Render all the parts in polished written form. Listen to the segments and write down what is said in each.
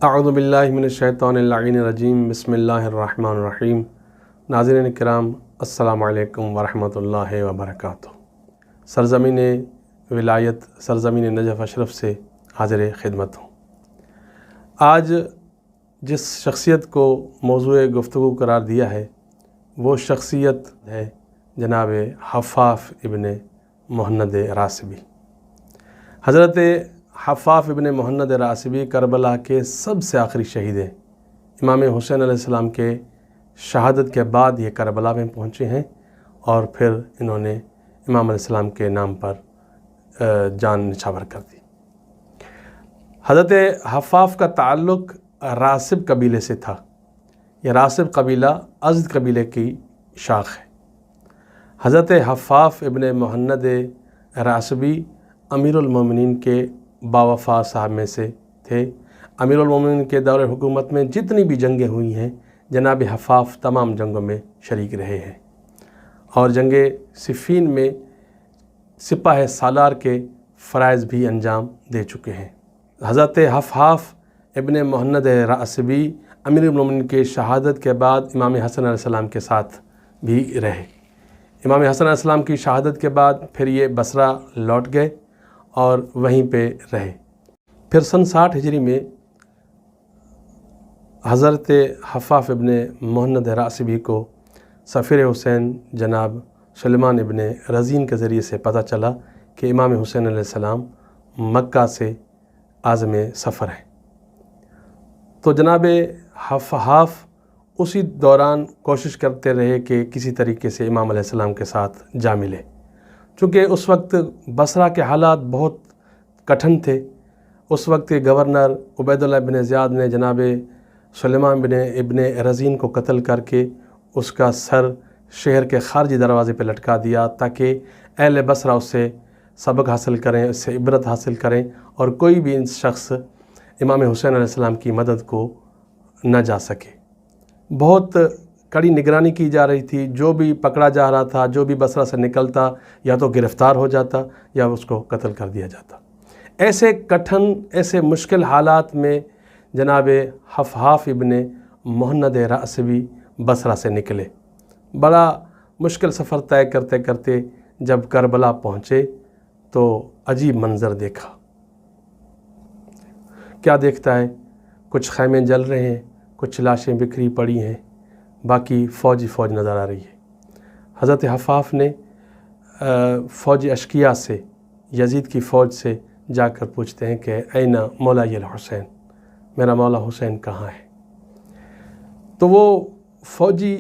اعوذ باللہ من الشیطان اللعین الرجیم بسم اللہ الرحمن الرحیم۔ ناظرین کرام السلام علیکم ورحمۃ اللہ وبرکاتہ۔ سرزمین ولایت سرزمین نجف اشرف سے حاضر خدمت ہوں۔ آج جس شخصیت کو موضوع گفتگو قرار دیا ہے وہ شخصیت ہے جناب حفاف ابن محند راسبی۔ حضرت حفاف ابن محند راسبی کربلا کے سب سے آخری شہید ہیں۔ امام حسین علیہ السلام کے شہادت کے بعد یہ کربلا میں پہنچے ہیں اور پھر انہوں نے امام علیہ السلام کے نام پر جان نچھاور کر دی۔ حضرت حفاف کا تعلق راسب قبیلے سے تھا۔ یہ راسب قبیلہ ازد قبیلے کی شاخ ہے۔ حضرت حفاف ابن محند راسبی امیر المومنین کے باوفا صاحب میں سے تھے۔ امیر المومنین کے دور حکومت میں جتنی بھی جنگیں ہوئی ہیں جناب حفاف تمام جنگوں میں شریک رہے ہیں اور جنگ صفین میں سپاہ سالار کے فرائض بھی انجام دے چکے ہیں۔ حضرت حفاف ابن محند راسبی امیر المومنین کے شہادت کے بعد امام حسن علیہ السلام کے ساتھ بھی رہے۔ امام حسن علیہ السلام کی شہادت کے بعد پھر یہ بصرہ لوٹ گئے اور وہیں پہ رہے۔ پھر سن 60 ہجری میں حضرت حفاف ابن محند راسبی کو سفیر حسین جناب سلیمان ابن رزین کے ذریعے سے پتہ چلا کہ امام حسین علیہ السلام مکہ سے عازم سفر ہیں۔ تو جناب حفاف اسی دوران کوشش کرتے رہے کہ کسی طریقے سے امام علیہ السلام کے ساتھ جا ملے، چونکہ اس وقت بصرہ کے حالات بہت کٹھن تھے۔ اس وقت گورنر عبید اللہ بن زیاد نے جناب سلیمان ابن رزین کو قتل کر کے اس کا سر شہر کے خارجی دروازے پہ لٹکا دیا تاکہ اہل بصرہ اس سے سبق حاصل کریں، اس سے عبرت حاصل کریں اور کوئی بھی ان شخص امام حسین علیہ السلام کی مدد کو نہ جا سکے۔ بہت کڑی نگرانی کی جا رہی تھی۔ جو بھی پکڑا جا رہا تھا، جو بھی بصرہ سے نکلتا یا تو گرفتار ہو جاتا یا اس کو قتل کر دیا جاتا۔ ایسے کٹھن، ایسے مشکل حالات میں جناب حفاف ابن محند راسبی بصرہ سے نکلے۔ بڑا مشکل سفر طے کرتے کرتے جب کربلا پہنچے تو عجیب منظر دیکھا۔ کیا دیکھتا ہے؟ کچھ خیمے جل رہے ہیں، کچھ لاشیں بکھری پڑی ہیں، باقی فوج نظر آ رہی ہے۔ حضرت حفاف نے فوج اشقیاء سے، یزید کی فوج سے جا کر پوچھتے ہیں کہ این مولائی الحسین، میرا مولا حسین کہاں ہے؟ تو وہ فوجی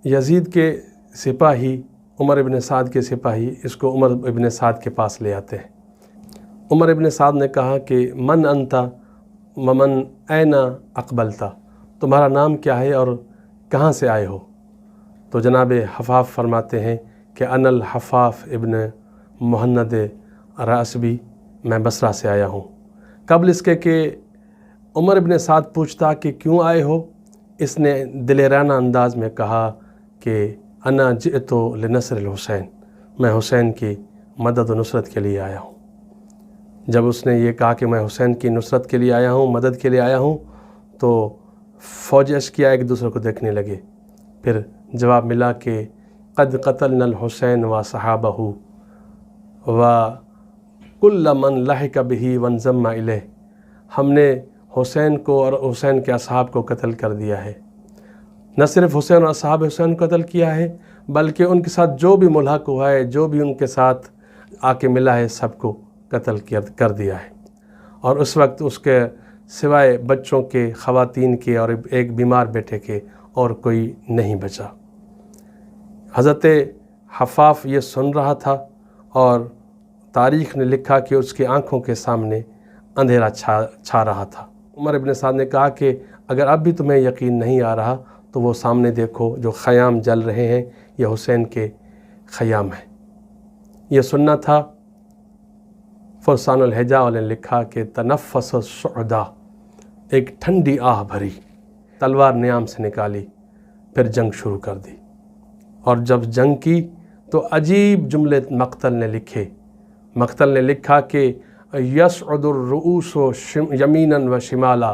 یزید کے سپاہی، عمر ابن سعد کے سپاہی اس کو عمر ابن سعد کے پاس لے آتے ہیں۔ عمر ابن سعد نے کہا کہ من انتا ومن این اقبلتا، تمہارا نام کیا ہے اور کہاں سے آئے ہو؟ تو جناب حفاف فرماتے ہیں کہ انا الحفاف ابن محند راسبی، میں بصرہ سے آیا ہوں۔ قبل اس کے کہ عمر ابن سعد پوچھتا کہ کیوں آئے ہو، اس نے دلیرانہ انداز میں کہا کہ انا جئتو لنصر الحسین، میں حسین کی مدد و نصرت کے لیے آیا ہوں۔ جب اس نے یہ کہا کہ میں حسین کی نصرت کے لیے آیا ہوں، مدد کے لیے آیا ہوں، تو فوج اشقیاء ایک دوسرے کو دیکھنے لگے۔ پھر جواب ملا کہ قد قتلنا الحسین و صحابہ و کل من لحق به وانضم الیہ، ہم نے حسین کو اور حسین کے اصحاب کو قتل کر دیا ہے۔ نہ صرف حسین اور اصحاب حسین کو قتل کیا ہے بلکہ ان کے ساتھ جو بھی ملحق ہوا ہے، جو بھی ان کے ساتھ آ کے ملا ہے، سب کو قتل کر دیا ہے۔ اور اس وقت اس کے سوائے بچوں کے، خواتین کے اور ایک بیمار بیٹے کے اور کوئی نہیں بچا۔ حضرت حفاف یہ سن رہا تھا اور تاریخ نے لکھا کہ اس کی آنکھوں کے سامنے اندھیرا چھا رہا تھا۔ عمر ابن سعد نے کہا کہ اگر اب بھی تمہیں یقین نہیں آ رہا تو وہ سامنے دیکھو، جو خیام جل رہے ہیں یہ حسین کے خیام ہیں۔ یہ سننا تھا۔ فرسان الحجا والے نے لکھا کہ تنفس الصعدا، ایک ٹھنڈی آہ بھری، تلوار نیام سے نکالی، پھر جنگ شروع کر دی۔ اور جب جنگ کی تو عجیب جملے مقتل نے لکھے۔ مقتل نے لکھا کہ یسعد الرؤوس یمینا و شمالا،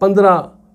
15